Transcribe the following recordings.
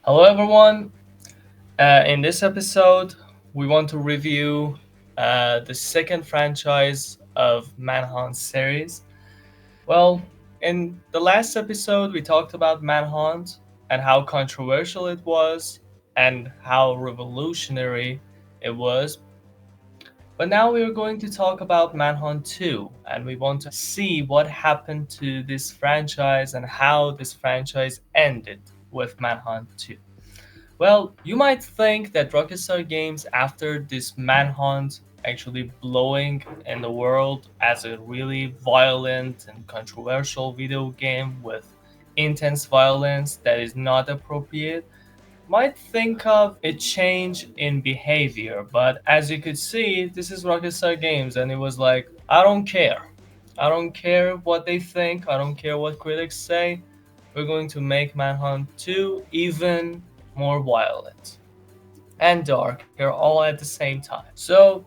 Hello, everyone. In this episode, we want to review the second franchise of Manhunt series. Well, in the last episode, we talked about Manhunt and how controversial it was and how revolutionary it was. But now we are going to talk about Manhunt 2, and we want to see what happened to this franchise and how this franchise ended with Manhunt 2. Well, you might think that Rockstar Games, after this Manhunt actually blowing in the world as a really violent and controversial video game with intense violence that is not appropriate, might think of a change in behavior. But as you could see, this is Rockstar Games, and it was like, I don't care. I don't care what they think. I don't care what critics say. We're going to make Manhunt 2 even more violent and darker all at the same time. So,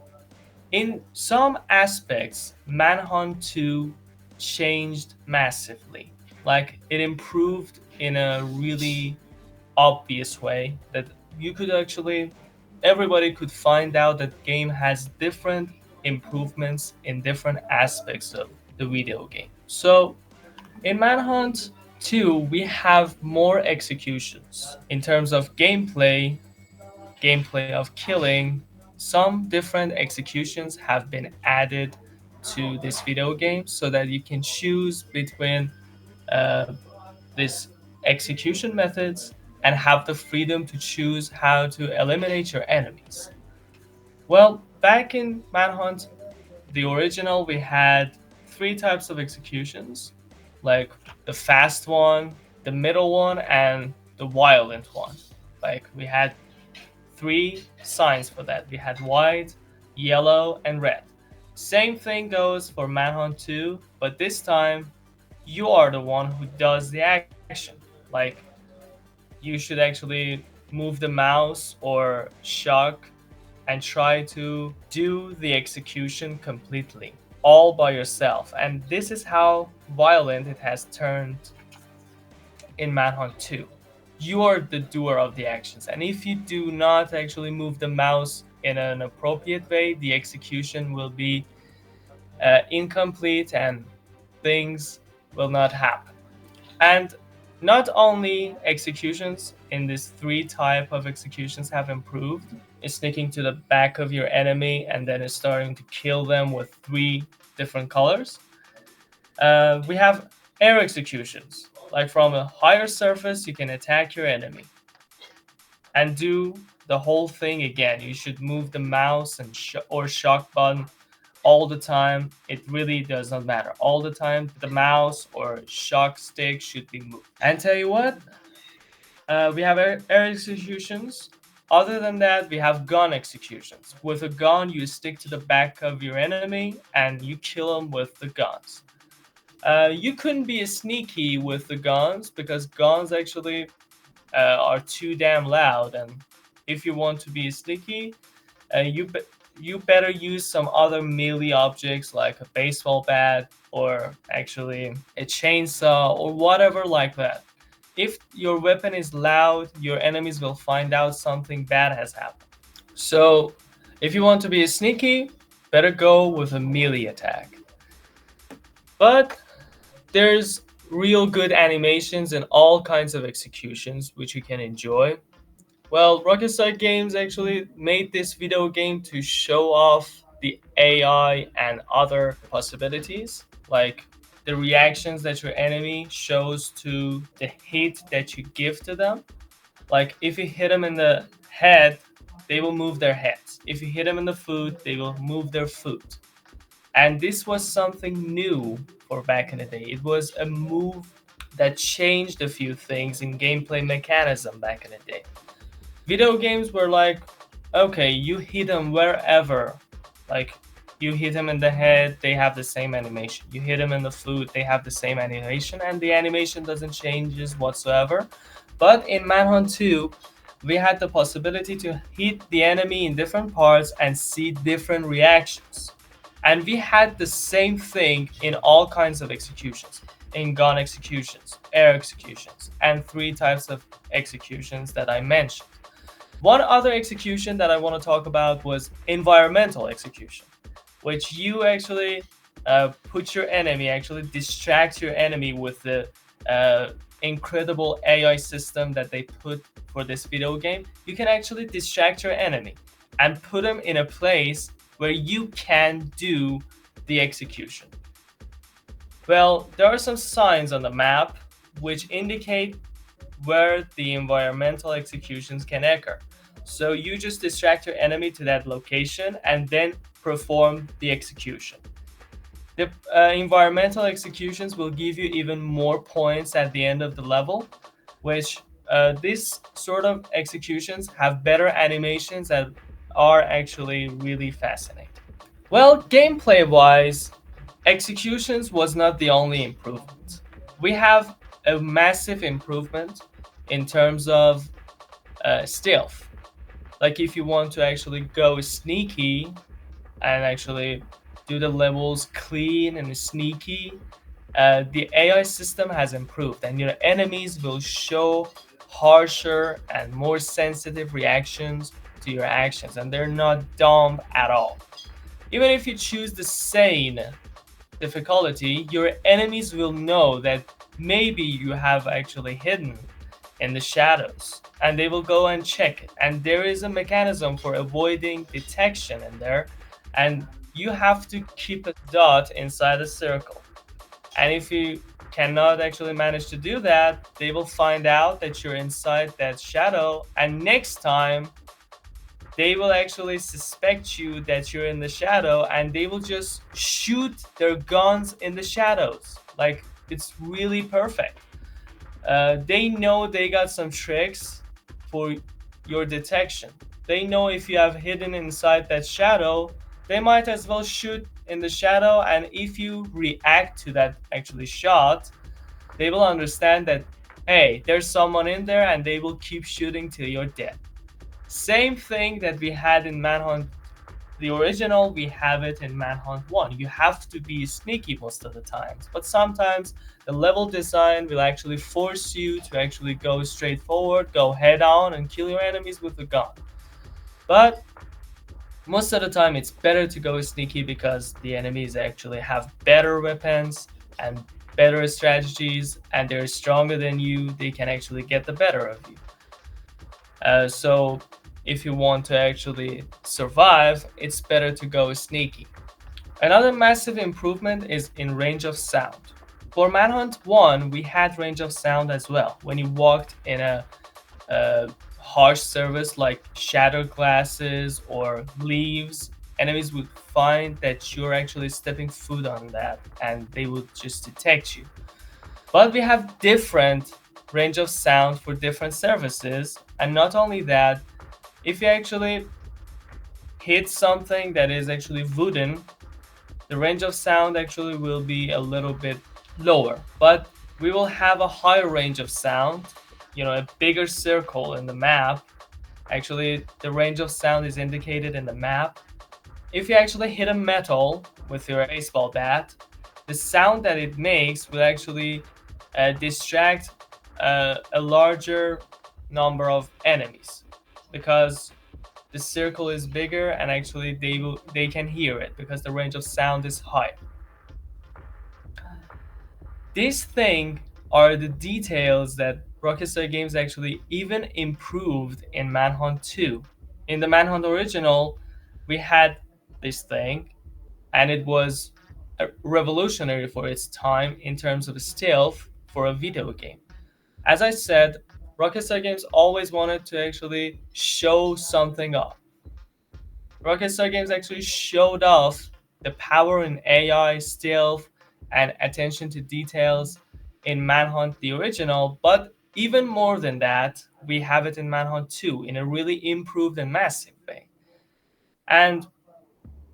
in some aspects, Manhunt 2 changed massively. Like, it improved in a really obvious way that you could actually, everybody could find out that game has different improvements in different aspects of the video game. So, in Manhunt 2, we have more executions. In terms of gameplay of killing, some different executions have been added to this video game so that you can choose between uh, these execution methods and have the freedom to choose how to eliminate your enemies. Well, back in Manhunt, the original, we had three types of executions, like the fast one, the middle one, and the violent one. Like we had three signs for that. We had white, yellow, and red. Same thing goes for Manhunt 2, but this time you are the one who does the action. Like you should actually move the mouse or shock and try to do the execution completely, all by yourself. And this is how violent it has turned in Manhunt 2. You are the doer of the actions, and if you do not actually move the mouse in an appropriate way, the execution will be incomplete and things will not happen. And not only executions in this three type of executions have improved, is sneaking to the back of your enemy and then is starting to kill them with three different colors. We have air executions, like from a higher surface, you can attack your enemy and do the whole thing again. You should move the mouse and or shock button all the time. It really does not matter. All the time, the mouse or shock stick should be moved. And tell you what, we have air executions. Other than that, we have gun executions. With a gun, you stick to the back of your enemy and you kill them with the guns. You couldn't be sneaky with the guns because guns actually are too damn loud. And if you want to be sneaky, you better use some other melee objects like a baseball bat or actually a chainsaw or whatever like that. If your weapon is loud, your enemies will find out something bad has happened. So, if you want to be sneaky, better go with a melee attack. But there's real good animations and all kinds of executions which you can enjoy. Well, Rockstar Games actually made this video game to show off the AI and other possibilities, like the reactions that your enemy shows to the hit that you give to them. Like if you hit them in the head, they will move their heads. If you hit them in the foot, they will move their foot. And this was something new for back in the day. It was a move that changed a few things in gameplay mechanism back in the day. Video games were like, okay, you hit them wherever. Like, you hit them in the head, they have the same animation. You hit them in the foot, they have the same animation, and the animation doesn't change whatsoever. But in Manhunt 2, we had the possibility to hit the enemy in different parts and see different reactions. And we had the same thing in all kinds of executions. in gun executions, air executions, and three types of executions that I mentioned. One other execution that I want to talk about was environmental execution, which you actually put your enemy, actually distract your enemy with the incredible AI system that they put for this video game. You can actually distract your enemy and put them in a place where you can do the execution. Well, there are some signs on the map which indicate where the environmental executions can occur. So you just distract your enemy to that location and then perform the execution. The environmental executions will give you even more points at the end of the level, which these sort of executions have better animations that are actually really fascinating. Well, gameplay wise, executions was not the only improvement. We have a massive improvement in terms of stealth. Like if you want to actually go sneaky and actually do the levels clean and sneaky, the AI system has improved, and your enemies will show harsher and more sensitive reactions to your actions, and they're not dumb at all. Even if you choose the sane difficulty, your enemies will know that maybe you have actually hidden in the shadows, and they will go and check it. And there is a mechanism for avoiding detection in there, and you have to keep a dot inside a circle. And if you cannot actually manage to do that, they will find out that you're inside that shadow, and next time they will actually suspect you that you're in the shadow, and they will just shoot their guns in the shadows. Like, it's really perfect. They know they got some tricks for your detection. They know if you have hidden inside that shadow, they might as well shoot in the shadow, and if you react to that actually shot, they will understand that, hey, there's someone in there, and they will keep shooting till you're dead. Same thing that we had in Manhunt the original, we have it in Manhunt 1. You have to be sneaky most of the times, but sometimes the level design will actually force you to actually go straight forward, go head on, and kill your enemies with a gun. But most of the time, it's better to go sneaky because the enemies actually have better weapons and better strategies, and they're stronger than you. They can actually get the better of you. So if you want to actually survive, it's better to go sneaky. Another massive improvement is in range of sound. For Manhunt 1, we had range of sound as well. When you walked in a harsh surface like shattered glasses or leaves, enemies would find that you're actually stepping foot on that, and they would just detect you. But we have different range of sound for different surfaces, and not only that, if you actually hit something that is actually wooden, the range of sound actually will be a little bit lower, but we will have a higher range of sound, a bigger circle in the map. Actually, the range of sound is indicated in the map. If you actually hit a metal with your baseball bat, the sound that it makes will actually distract a larger number of enemies, because the circle is bigger, and actually they can hear it because the range of sound is high. These things are the details that Rockstar Games actually even improved in Manhunt 2. In the Manhunt original, we had this thing, and it was revolutionary for its time in terms of stealth for a video game. As I said, Rockstar Games always wanted to actually show something off. Rockstar Games actually showed off the power in AI, stealth, and attention to details in Manhunt the original, but even more than that, we have it in Manhunt 2 in a really improved and massive way. And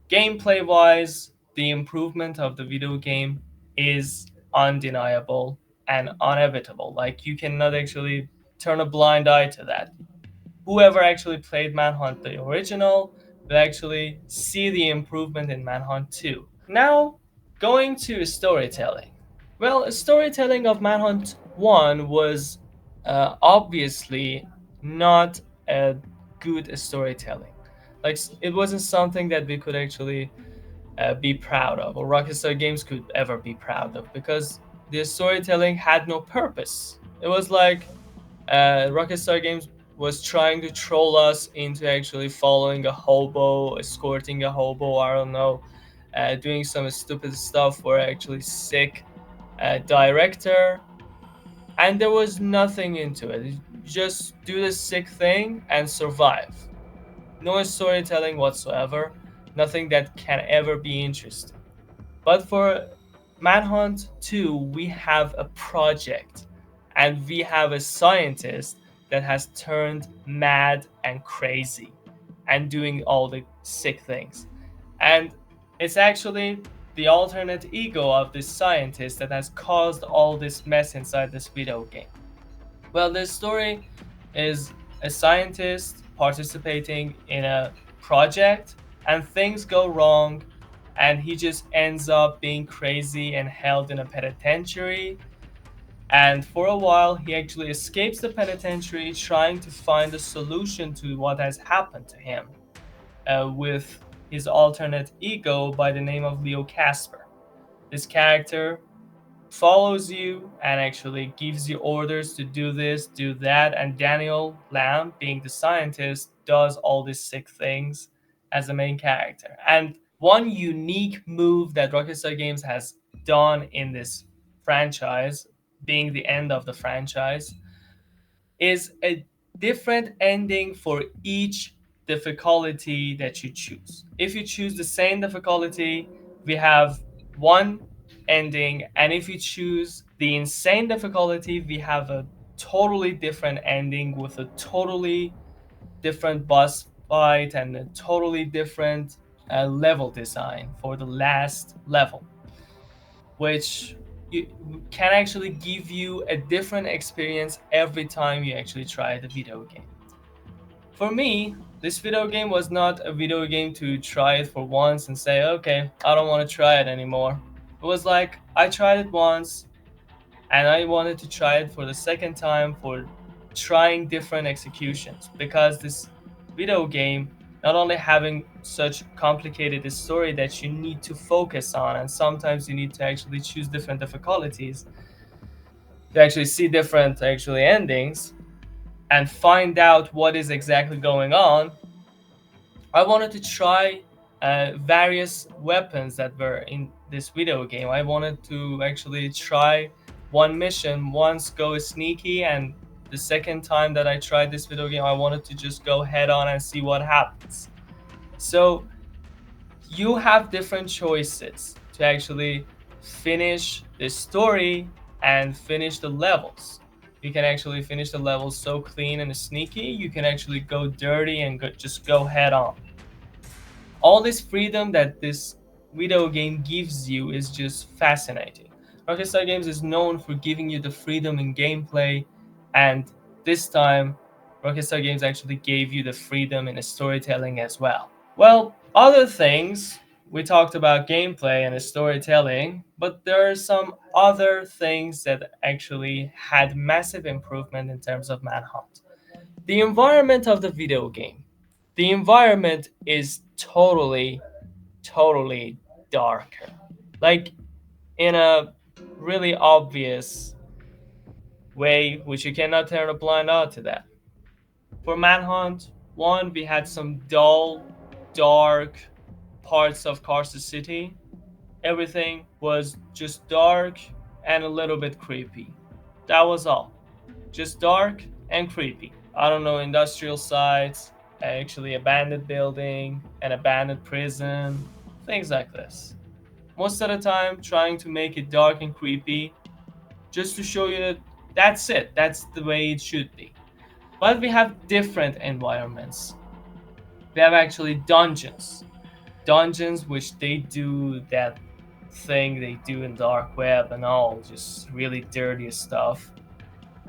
gameplay wise, the improvement of the video game is undeniable and inevitable. Like, you cannot actually turn a blind eye to that. Whoever actually played Manhunt the original will actually see the improvement in Manhunt 2. Now, going to storytelling. Well, storytelling of Manhunt 1 was obviously not a good storytelling. Like, it wasn't something that we could actually be proud of, or Rockstar Games could ever be proud of, because the storytelling had no purpose. It was like Rockstar Games was trying to troll us into actually following a hobo, escorting a hobo, I don't know, doing some stupid stuff for actually sick director, and there was nothing into it. Just do the sick thing and survive. No storytelling whatsoever, nothing that can ever be interesting. But for Manhunt 2, we have a project and we have a scientist that has turned mad and crazy and doing all the sick things. And it's actually the alternate ego of this scientist that has caused all this mess inside this video game. Well, this story is a scientist participating in a project and things go wrong and he just ends up being crazy and held in a penitentiary. And for a while, he actually escapes the penitentiary trying to find a solution to what has happened to him with his alternate ego by the name of Leo Casper. This character follows you and actually gives you orders to do this, do that, and Daniel Lamb, being the scientist, does all these sick things as the main character. And one unique move that Rockstar Games has done in this franchise, being the end of the franchise, is a different ending for each difficulty that you choose. If you choose the same difficulty, we have one ending, and if you choose the insane difficulty, we have a totally different ending with a totally different boss fight and a totally different level design for the last level, which you can actually give you a different experience every time you actually try the video game. For me, this video game was not a video game to try it for once and say, okay, I don't want to try it anymore. It was like I tried it once and I wanted to try it for the second time for trying different executions, because this video game not only having such complicated story that you need to focus on, and sometimes you need to actually choose different difficulties to actually see different actually endings and find out what is exactly going on. I wanted to try various weapons that were in this video game. I wanted to actually try one mission, once go sneaky, and the second time that I tried this video game, I wanted to just go head on and see what happens. So you have different choices to actually finish the story and finish the levels. You can actually finish the levels so clean and sneaky. You can actually go dirty and just go head on. All this freedom that this video game gives you is just fascinating. Rockstar Games is known for giving you the freedom in gameplay, and this time, Rockstar Games actually gave you the freedom in storytelling as well. Well, other things, we talked about gameplay and storytelling, but there are some other things that actually had massive improvement in terms of Manhunt. The environment of the video game. The environment is totally darker. Like, in a really obvious way, which you cannot turn a blind eye to that. For Manhunt 1, we had some dull, dark parts of Carson City. Everything was just dark and a little bit creepy. That was all. Just dark and creepy. I don't know, industrial sites, actually abandoned building, an abandoned prison, things like this. Most of the time, trying to make it dark and creepy just to show you that that's it, that's the way it should be. But we have different environments. We have actually dungeons which they do that thing they do in dark web and all, just really dirty stuff.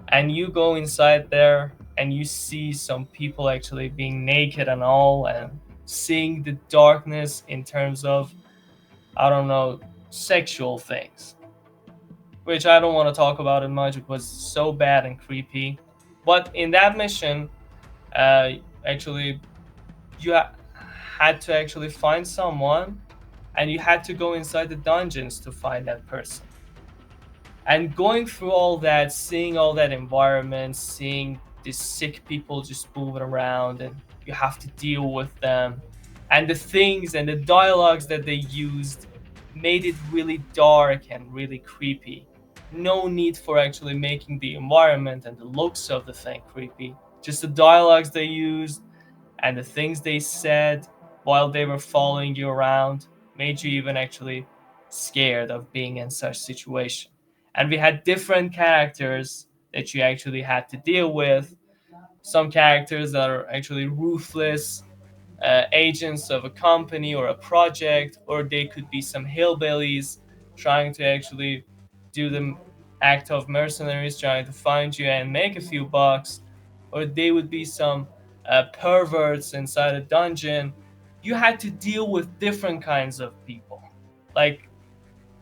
And you go inside there and you see some people actually being naked and all, and seeing the darkness in terms of, I don't know, sexual things. which I don't want to talk about it much. It was so bad and creepy. But in that mission, uh, actually, you had to actually find someone, and you had to go inside the dungeons to find that person. And going through all that, seeing all that environment, seeing these sick people just moving around, and you have to deal with them, and the things and the dialogues that they used made it really dark and really creepy. No need for actually making the environment and the looks of the thing creepy. Just the dialogues they used and the things they said while they were following you around made you even actually scared of being in such situation. And we had different characters that you actually had to deal with. Some characters that are actually ruthless agents of a company or a project, or they could be some hillbillies trying to actually do the act of mercenaries, trying to find you and make a few bucks, or they would be some perverts inside a dungeon. You had to deal with different kinds of people. Like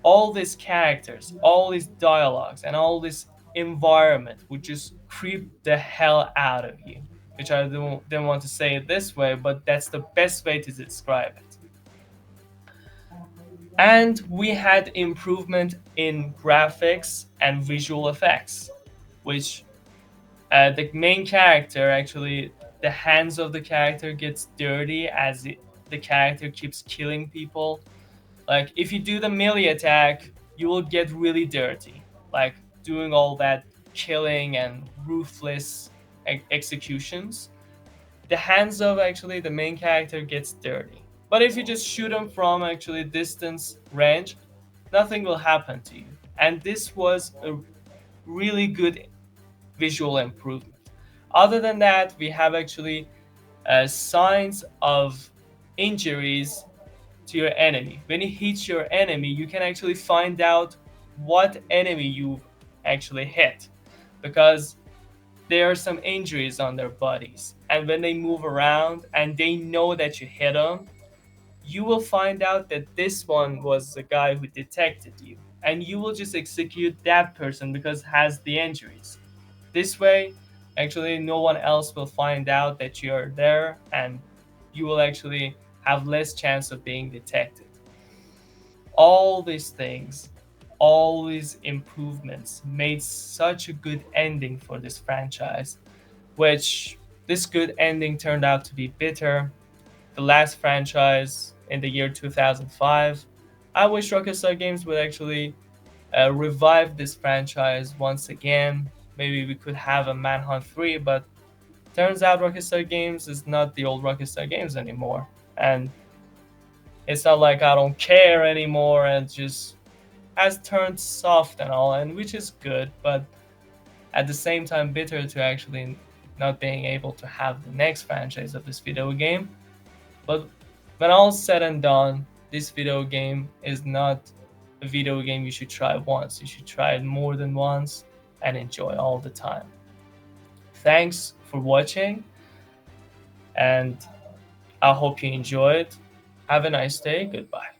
all these characters, all these dialogues, and all this environment would just creep the hell out of you. Which I didn't want to say it this way, but that's the best way to describe it. And we had improvement in graphics and visual effects, which the main character actually, the hands of the character gets dirty as the character keeps killing people. Like if you do the melee attack, you will get really dirty, like doing all that killing and ruthless executions. The hands of actually the main character gets dirty. But if you just shoot him from actually distance range, nothing will happen to you. And this was a really good visual improvement. Other than that, we have actually signs of injuries to your enemy. When you hit your enemy, you can actually find out what enemy you've actually hit, because there are some injuries on their bodies. And when they move around and they know that you hit them, you will find out that this one was the guy who detected you. And you will just execute that person because has the injuries. This way, actually, no one else will find out that you're there, and you will actually have less chance of being detected. All these things, all these improvements made such a good ending for this franchise, which this good ending turned out to be bitter. The last franchise in the year 2005. I wish Rockstar Games would actually revive this franchise once again. Maybe we could have a Manhunt 3, but turns out Rockstar Games is not the old Rockstar Games anymore. And it's not like I don't care anymore and just has turned soft and all, and which is good, but at the same time bitter to actually not being able to have the next franchise of this video game. But when all's said and done, this video game is not a video game you should try once. You should try it more than once and enjoy all the time. Thanks for watching, and I hope you enjoyed. Have a nice day. Goodbye.